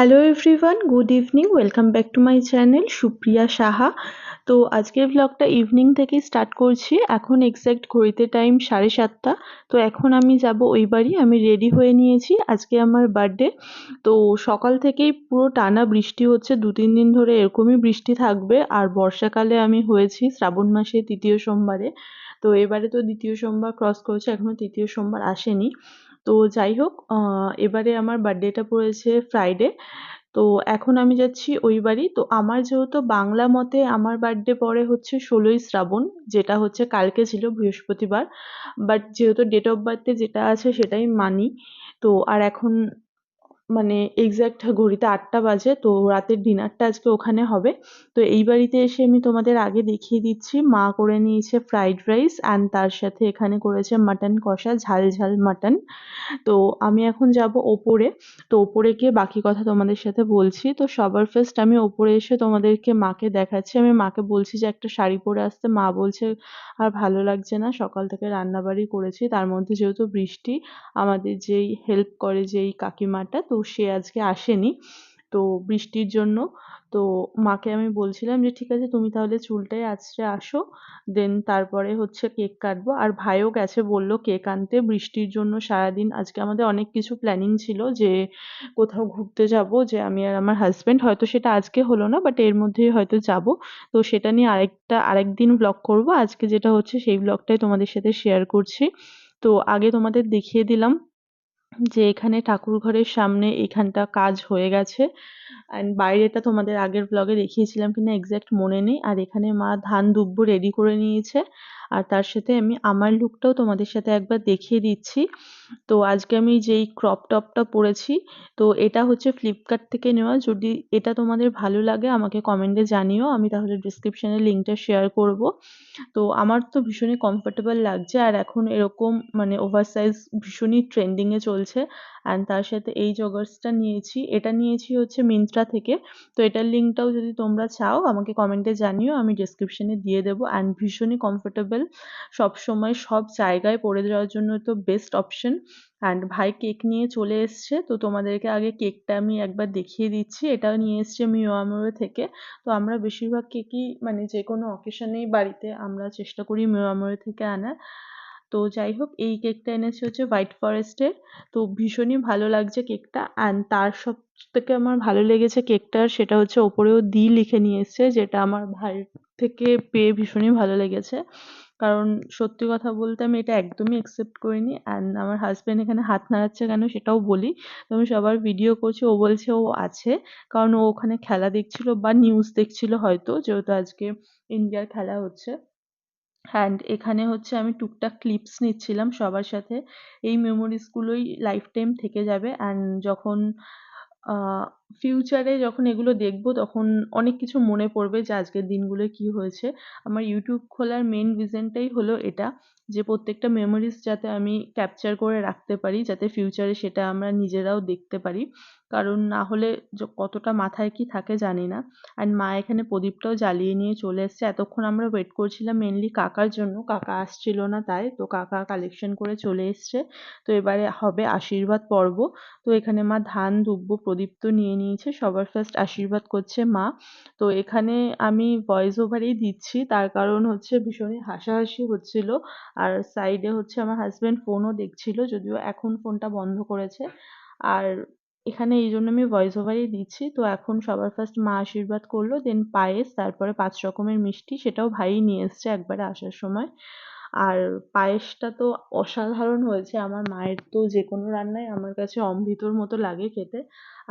Hello everyone, good evening. Welcome back to my channel Supriya Saha. তো আজকের ব্লগটা ইভিনিং থেকেই স্টার্ট করছি। এখন এক্স্যাক্ট ঘড়িতে টাইম 7:30। তো এখন আমি যাব ওই বাড়ি। আমি রেডি হয়ে নিয়েছি, আজকে আমার বার্থডে। তো সকাল থেকেই পুরো টানা বৃষ্টি হচ্ছে, 2-3 দিন ধরে এরকমই বৃষ্টি থাকবে। আর বর্ষাকালে আমি হয়েছি শ্রাবণ মাসে 3য় সোমবারে। তো এবারে তো 2য় সোমবার ক্রস করেছে, এখনো 3য় সোমবার আসেনি। তো যাই হোক, এবারে আমার বার্থডেটা পড়েছে ফ্রাইডে। তো এখন আমি যাচ্ছি ওই বাড়ি। তো আমার যেহেতু বাংলা মতে আমার বার্থডে পড়ে হচ্ছে 16ই শ্রাবণ, যেটা হচ্ছে কালকে ছিল বৃহস্পতিবার। বাট যেহেতু ডেট অফ বার্থে যেটা আছে সেটাই মানি। তো আর এখন মানে এক্সাক্ট ঘড়িতে 8টা বাজে। তো রাতের ডিনারটা আজকে ওখানে হবে। তো এই বাড়িতে এসে আমি তোমাদের আগে দেখিয়ে দিচ্ছি, মা করে নিয়েছে ফ্রাইড রাইস অ্যান্ড তার সাথে এখানে করেছে মাটন কষা, ঝাল ঝাল মাটন। তো আমি এখন যাব ওপরে। তো ওপরে গিয়ে বাকি কথা তোমাদের সাথে বলছি। তো সবার ফার্স্ট আমি ওপরে এসে তোমাদেরকে মাকে দেখাচ্ছি। আমি মাকে বলছি যে একটা শাড়ি পরে আসতে। মা বলছে আর ভালো লাগছে না, সকাল থেকে রান্নাবাড়ি করেছি, তার মধ্যে যেহেতু বৃষ্টি, আমাদের যেই হেল্প করে যেই কাকিমাটা, তো সে আজকে আসেনি তো বৃষ্টির জন্য। তো মাকে আমি বলছিলাম যে ঠিক আছে তুমি তাহলে চুলটাই আঁচড়ে আসো, দেন তারপরে হচ্ছে কেক কাটবো। আর ভাইও গেছে বললো কেক আনতে। বৃষ্টির জন্য সারাদিন আজকে আমাদের অনেক কিছু প্ল্যানিং ছিল, যে কোথাও ঘুরতে যাব, যে আমি আর আমার হাজবেন্ড, হয়তো সেটা আজকে হলো না বাট এর মধ্যেই হয়তো যাব। তো সেটা নিয়ে আরেকদিন ব্লগ করব। আজকে যেটা হচ্ছে সেই ব্লগটাই তোমাদের সাথে শেয়ার করছি। তো আগে তোমাদের দেখিয়ে দিলাম যে এখানে ঠাকুর ঘরের সামনে এখানটা কাজ হয়ে গেছে। অ্যান্ড বাইরেটা তোমাদের আগের ব্লগে দেখিয়েছিলাম কিনা এক্স্যাক্ট মনে নেই। আর এখানে মা ধান দুব্ব রেডি করে নিয়েছে। আর তার সাথে আমি আমার লুকটাও তোমাদের সাথে একবার দেখিয়ে দিচ্ছি। তো আজকে আমি যেই ক্রপ টপটা পরেছি, তো এটা হচ্ছে ফ্লিপকার্ট থেকে নেওয়া। যদি এটা তোমাদের ভালো লাগে আমাকে কমেন্টে জানিও, আমি তাহলে ডিসক্রিপশনে লিঙ্কটা শেয়ার করব। তো আমার তো ভীষণই কমফোর্টেবল লাগছে। আর এখন এরকম মানে ওভারসাইজ ভীষণই ট্রেন্ডিং এ চলছে। অ্যান্ড তার সাথে এই জগার্সটা নিয়েছি, এটা নিয়েছি হচ্ছে মিন্ত্রা থেকে। তো এটার লিঙ্কটাও যদি তোমরা চাও আমাকে কমেন্টে জানিও, আমি ডেসক্রিপশনে দিয়ে দেবো। অ্যান্ড ভীষণই কমফোর্টেবল, সবসময় সব জায়গায় পরে যাওয়ার জন্য তো বেস্ট অপশন। অ্যান্ড ভাই কেক নিয়ে চলে এসছে। তো তোমাদেরকে আগে কেকটা আমি একবার দেখিয়ে দিচ্ছি। এটাও নিয়ে এসছে মিয়ামোর থেকে। তো আমরা বেশিরভাগ কেকই মানে যে কোনো অকেশনেই বাড়িতে আমরা চেষ্টা করি মিয়ামোর থেকে আনার। তো যাই হোক, এই কেকটা এনেছে হচ্ছে হোয়াইট ফরেস্টের। তো ভীষণই ভালো লাগছে কেকটা। অ্যান্ড তার সব থেকে আমার ভালো লেগেছে কেকটার, সেটা হচ্ছে ওপরেও দি লিখে নিয়ে এসছে, যেটা আমার ভাইয়ের থেকে পেয়ে ভীষণই ভালো লেগেছে। কারণ সত্যি কথা বলতে আমি এটা একদমই একসেপ্ট করিনি। অ্যান্ড আমার হাজবেন্ড এখানে হাত নাড়াচ্ছে কেন সেটাও বলি। তো আমি সবার ভিডিও করছি, ও বলছে ও আছে, কারণ ও ওখানে খেলা দেখছিল বা নিউজ দেখছিল হয়তো, যেহেতু আজকে ইন্ডিয়ার খেলা হচ্ছে। অ্যান্ড এখানে হচ্ছে আমি টুকটাক ক্লিপস নিচ্ছিলাম সবার সাথে। এই মেমোরিজগুলোই লাইফ টাইম থেকে যাবে। অ্যান্ড যখন ফিউচারে যখন এগুলো দেখবো তখন অনেক কিছু মনে পড়বে যে আজকের দিনগুলোয় কি হয়েছে। আমার ইউটিউব খোলার মেইন রিজনটাই হলো এটা, যে প্রত্যেকটা মেমোরিজ যাতে আমি ক্যাপচার করে রাখতে পারি, যাতে ফিউচারে সেটা আমরা নিজেরাও দেখতে পারি। কারণ না হলে কতটা মাথায় কি থাকে জানি না। অ্যান্ড মা এখানে প্রদীপটাও জ্বালিয়ে নিয়ে চলে এসছে। এতক্ষণ আমরা ওয়েট করছিলাম মেনলি কাকার জন্য, কাকা আসছিল না তাই। তো কাকা কালেকশন করে চলে এসছে। তো এবারে হবে আশীর্বাদ পর্ব। তো এখানে মা ধান দুব্ব প্রদীপ তো নিয়ে নিয়েছে, সবার ফার্স্ট আশীর্বাদ করছে মা। তো এখানে আমি ভয়েস ওভারেই দিচ্ছি, তার কারণ হচ্ছে ভীষণই হাসাহাসি হচ্ছিল। আর সাইডে হচ্ছে আমার হাজবেন্ড ফোনও দেখছিল, যদিও এখন ফোনটা বন্ধ করেছে। আর এখানে এই জন্য আমি ভয়েস ওভারই দিচ্ছি। তো এখন সবার ফার্স্ট মা আশীর্বাদ করলো, দেন পায়েস, তারপরে 5 রকমের মিষ্টি, সেটাও ভাই নিয়ে এসছে একবারে আসার সময়। আর পায়েসটা তো অসাধারণ হয়েছে। আমার মায়ের তো যে কোনো রান্নাই আমার কাছে অমৃতর মতো লাগে খেতে।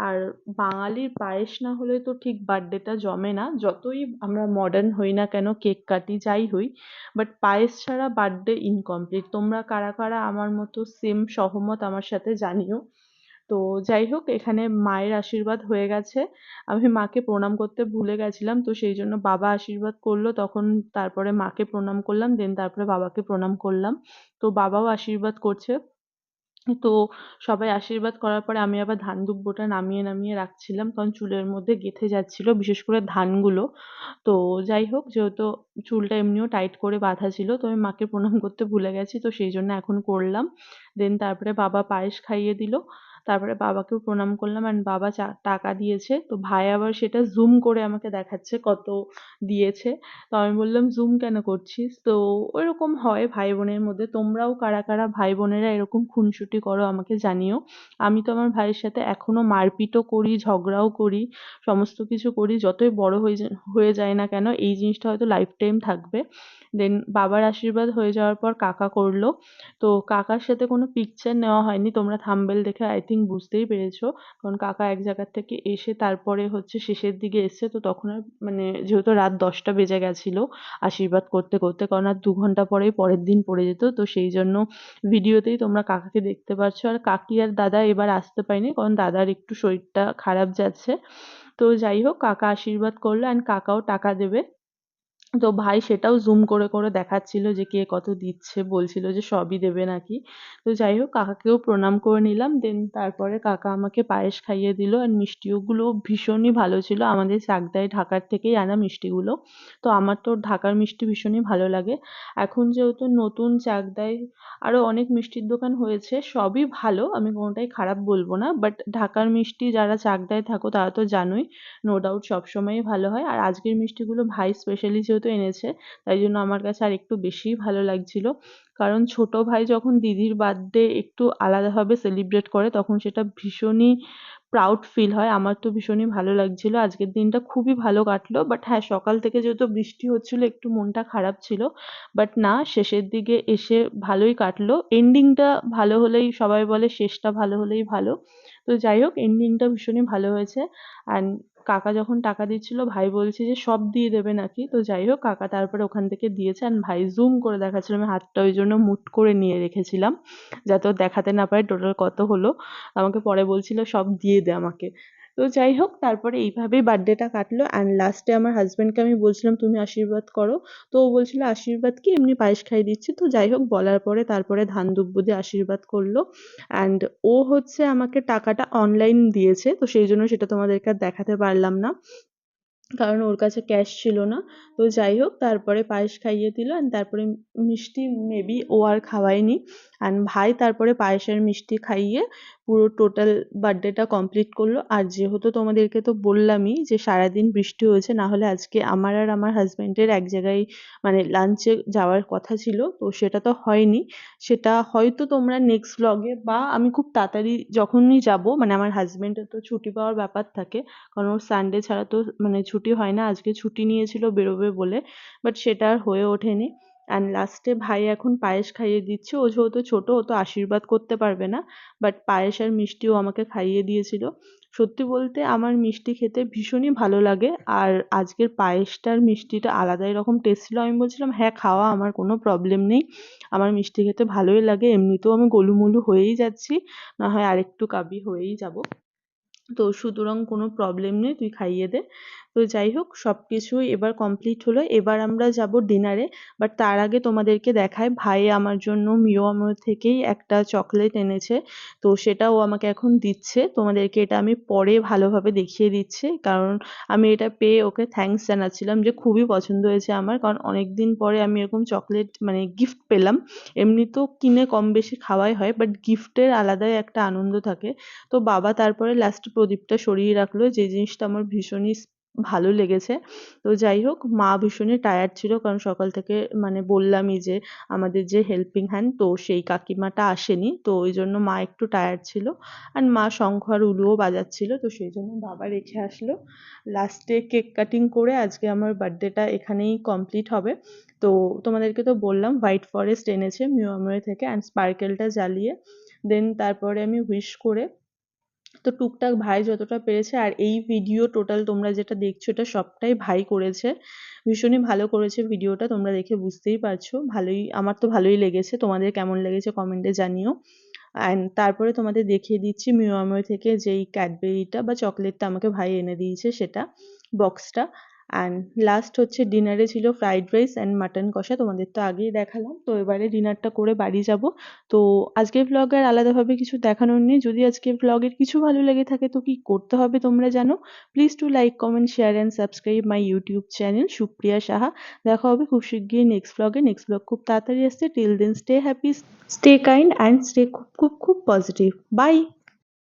আর বাঙালির পায়েস না হলে তো ঠিক বার্থডেটা জমে না, যতই আমরা মডার্ন হই না কেন, কেক কাটি যাই হই, বাট পায়েস ছাড়া বার্থডে ইনকমপ্লিট। তোমরা কারা কারা আমার মতো সেম সহমত আমার সাথে জানিও। তো যাই হোক, এখানে মায়ের আশীর্বাদ হয়ে গেছে। আমি মাকে প্রণাম করতে ভুলে গেছিলাম, তো সেই জন্য বাবা আশীর্বাদ করলো তখন। তারপরে মাকে প্রণাম করলাম, দেন তারপরে বাবাকে প্রণাম করলাম। তো বাবাও আশীর্বাদ করছে। তো সবাই আশীর্বাদ করার পরে আমি আবার ধান দুব্বটা নামিয়ে নামিয়ে রাখছিলাম, কারণ চুলের মধ্যে গেঁথে যাচ্ছিল, বিশেষ করে ধানগুলো। তো যাই হোক, যেহেতু চুলটা এমনিও টাইট করে বাঁধা ছিল, তো আমি মাকে প্রণাম করতে ভুলে গেছি, তো সেই জন্য এখন করলাম। দেন তারপরে বাবা পায়েস খাইয়ে দিল। তারপরে বাবাকেও প্রণাম করলাম অ্যান্ড বাবা টাকা দিয়েছে। তো ভাই আবার সেটা জুম করে আমাকে দেখাচ্ছে কত দিয়েছে। তো আমি বললাম, "জুম কেন করছিস?" তো ওইরকম হয় ভাই বোনের মধ্যে। তোমরাও কারা, কারা ভাই বোনেরা এরকম খুনসুটি করো আমাকে জানিও। আমি তো আমার ভাইয়ের সাথে এখনো মারপিটও করি, ঝগড়াও করি, সমস্ত কিছু করি। যতই বড় হয়ে যায় না কেন এই জিনিসটা হয়তো লাইফ টাইম থাকবে। দেন বাবার আশীর্বাদ হয়ে যাওয়ার পর কাকা করলো। তো কাকার সাথে কোনো পিকচার নেওয়া হয়নি। তোমরা থাম্বনেল দেখে আই থিংক বুঝতেই পেরেছো। কারণ কাকা এক জায়গা থেকে এসে তারপরে হচ্ছে শেষের দিকে এসছে। তো তখন আর মানে যেহেতু রাত 10টা বেজে গেছিল আশীর্বাদ করতে করতে, কারণ আর 2 ঘন্টা পরেই পরের দিন পড়ে যেত। তো সেই জন্য ভিডিওতেই তোমরা কাকাকে দেখতে পাচ্ছ। আর কাকি আর দাদা এবার আসতে পারেনি, কারণ দাদার একটু শরীরটা খারাপ যাচ্ছে। তো যাই হোক, কাকা আশীর্বাদ করলো অ্যান্ড কাকাও টাকা দেবে। তো ভাই সেটাও জুম করে করে দেখাচ্ছিল যে কে কত দিচ্ছে, বলছিল যে সবই দেবে নাকি। তো যাই হোক, কাকাকেও প্রণাম করে নিলাম। দেন তারপরে কাকা আমাকে পায়েস খাইয়ে দিল অ্যান্ড মিষ্টিগুলো ভীষণই ভালো ছিল, আমাদের চাকদায় ঢাকার থেকেই আনা মিষ্টিগুলো। তো আমার তো ঢাকার মিষ্টি ভীষণই ভালো লাগে। এখন যেহেতু নতুন চাকদায় আরও অনেক মিষ্টির দোকান হয়েছে, সবই ভালো, আমি কোনোটাই খারাপ বলবো না। বাট ঢাকার মিষ্টি যারা চাকদায় থাকো তারা তো জানোই, নো ডাউট সবসময়ই ভালো হয়। আর আজকের মিষ্টিগুলো ভাই স্পেশালি যেহেতু এনেছে, তাই জন্য আমার কাছে আর একটু বেশিই ভালো লাগছিল। কারণ ছোট ভাই যখন দিদির বার্থডে একটু আলাদাভাবে সেলিব্রেট করে তখন সেটা ভীষণই প্রাউড ফিল হয়। আমার তো ভীষণই ভালো লাগছিল। আজকের দিনটা খুবই ভালো কাটলো। বাট হ্যাঁ, সকাল থেকে যেহেতু বৃষ্টি হচ্ছিল একটু মনটা খারাপ ছিল। বাট না, শেষের দিকে এসে ভালোই কাটলো। এন্ডিংটা ভালো হলেই, সবাই বলে শেষটা ভালো হলেই ভালো। তো যাই হোক, এন্ডিংটা ভীষণই ভালো হয়েছে। অ্যান্ড কাকা যখন টাকা দিচ্ছিল ভাই বলছে যে সব দিয়ে দেবে নাকি। তো যাই হোক, কাকা তারপরে ওখান থেকে দিয়েছে অ্যান্ড ভাই জুম করে দেখাচ্ছিল। আমি হাতটা ওই জন্য মুট করে নিয়ে রেখেছিলাম যাতে ও দেখাতে না পারে টোটাল কত হলো। আমাকে পরে বলছিল সব দিয়ে দে আমাকে। তো যাই হোক, তারপরে এইভাবেই বার্থডেটা কাটলো অ্যান্ড লাস্টে আমার হাজব্যান্ডকে আমি বলছিলাম তুমি আশীর্বাদ করো। তো ও বলছিল আশীর্বাদ কি, এমনি পায়েস খাইয়ে দিচ্ছি। তো যাই হোক, বলার পরে তারপরে ধান দুব্ব দিয়ে আশীর্বাদ করলো অ্যান্ড ও হচ্ছে আমাকে টাকাটা অনলাইন দিয়েছে। তো সেই জন্য সেটা তোমাদেরকে আর দেখাতে পারলাম না, কারণ ওর কাছে ক্যাশ ছিল না। তো যাই হোক, তারপরে পায়েস খাইয়ে দিল অ্যান্ড তারপরে মিষ্টি মেবি ও আর খাওয়ায়নি। অ্যান্ড ভাই তারপরে পায়েস আর মিষ্টি খাইয়ে পুরো টোটাল বার্থডেটা কমপ্লিট করলো। আর যেহেতু তোমাদেরকে তো বললামই যে সারাদিন বৃষ্টি হয়েছে, না হলে আজকে আমার আর আমার হাজব্যান্ডের এক জায়গায় মানে লাঞ্চে যাওয়ার কথা ছিল, তো সেটা তো হয়নি। সেটা হয়তো তোমরা নেক্সট ব্লগে বা আমি খুব তাড়াতাড়ি যখনই যাব, মানে আমার হাজব্যান্ডের তো ছুটি পাওয়ার ব্যাপার থাকে, কারণ ওর সানডে ছাড়া তো মানে ছুটি হয় না। আজকে ছুটি নিয়েছিল বেরোবে বলে, বাট সেটা আর হয়ে ওঠেনি। অ্যান্ড লাস্টে ভাই এখন পায়েস খাইয়ে দিচ্ছে। ও যেহেতু ছোট, ও তো আশীর্বাদ করতে পারবে না, বাট পায়েস আর মিষ্টিও আমাকে খাইয়ে দিয়েছিল। সত্যি বলতে আমার মিষ্টি খেতে ভীষণই ভালো লাগে। আর আজকের পায়েসটার মিষ্টিটা আলাদাই রকম টেস্ট ছিল। আমি বলছিলাম হ্যাঁ খাওয়া, আমার কোনো প্রবলেম নেই, আমার মিষ্টি খেতে ভালোই লাগে, এমনিতেও আমি গোলুমোলু হয়েই যাচ্ছি, না হয় আরেকটু কাবি হয়েই যাব। তো সুতরাং কোনো প্রবলেম নেই, তুই খাইয়ে দে। তো যাই হোক, সব কিছুই এবার কমপ্লিট হলো। এবার আমরা যাব ডিনারে। বাট তার আগে তোমাদেরকে দেখাই, ভাই আমার জন্য মিওয়ামো থেকেই একটা চকলেট এনেছে। তো সেটা ও আমাকে এখন দিচ্ছে। তোমাদেরকে এটা আমি পরে ভালোভাবে দেখিয়ে দিচ্ছি, কারণ আমি এটা পেয়ে ওকে থ্যাঙ্কস জানাচ্ছিলাম যে খুবই পছন্দ হয়েছে আমার, কারণ অনেক দিন পরে আমি এরকম চকলেট মানে গিফট পেলাম। এমনিতেও কিনে কম বেশি খাওয়াই হয়, বাট গিফটের আলাদাই একটা আনন্দ থাকে। তো বাবা তারপরে লাস্টে প্রদীপটা সরিয়ে রাখলো, যে জিনিসটা আমার ভীষণই ভালো লেগেছে। তো যাই হোক, মা ভীষণই টায়ার্ড ছিল, কারণ সকাল থেকে মানে বললামই যে আমাদের যে হেল্পিং হ্যান্ড, তো সেই কাকিমাটা আসেনি, তো ওই জন্য মা একটু টায়ার্ড ছিল। আর মা শঙ্খ আর উলুও বাজাচ্ছিল, তো সেই জন্য বাবা রেখে আসলো। লাস্টে কেক কাটিং করে আজকে আমার বার্থডেটা এখানেই কমপ্লিট হবে। তো তোমাদেরকে তো বললাম হোয়াইট ফরেস্ট এনেছে মিওয়ামোয় থেকে অ্যান্ড স্পার্কেলটা জ্বালিয়ে দেন তারপরে আমি উইশ করে, তো টুকটাক ভাই যতটা পেরেছে। আর এই ভিডিও টোটাল তোমরা যেটা দেখছো এটা সবটাই ভাই করেছে, ভীষণই ভালো করেছে ভিডিওটা, তোমরা দেখে বুঝতেই পারছো। ভালোই, আমার তো ভালোই লেগেছে, তোমাদের কেমন লেগেছে কমেন্টে জানিও। অ্যান্ড তারপরে তোমাদের দেখিয়ে দিচ্ছি মিওয়াময় থেকে যেই ক্যাডবেরিটা বা চকলেটটা আমাকে ভাই এনে দিয়েছে সেটা, বক্সটা। অ্যান্ড লাস্ট হচ্ছে ডিনারে ছিল ফ্রাইড রাইস অ্যান্ড মাটন কষা, তোমাদের তো আগেই দেখালাম। তো এবারে ডিনারটা করে বাড়ি যাব। তো আজকের ভ্লগে আর আলাদাভাবে কিছু দেখানোর নেই। যদি আজকের ভ্লগের কিছু ভালো লেগে থাকে তো কি করতে হবে তোমরা জানো, please to like comment share and subscribe my YouTube channel Supriya Saha. দেখা হবে খুব শিগগিরই নেক্সট ভ্লগে। নেক্সট ভ্লগ খুব তাড়াতাড়ি আসছে। Till then stay happy, stay kind and stay খুব খুব খুব পজিটিভ। বাই।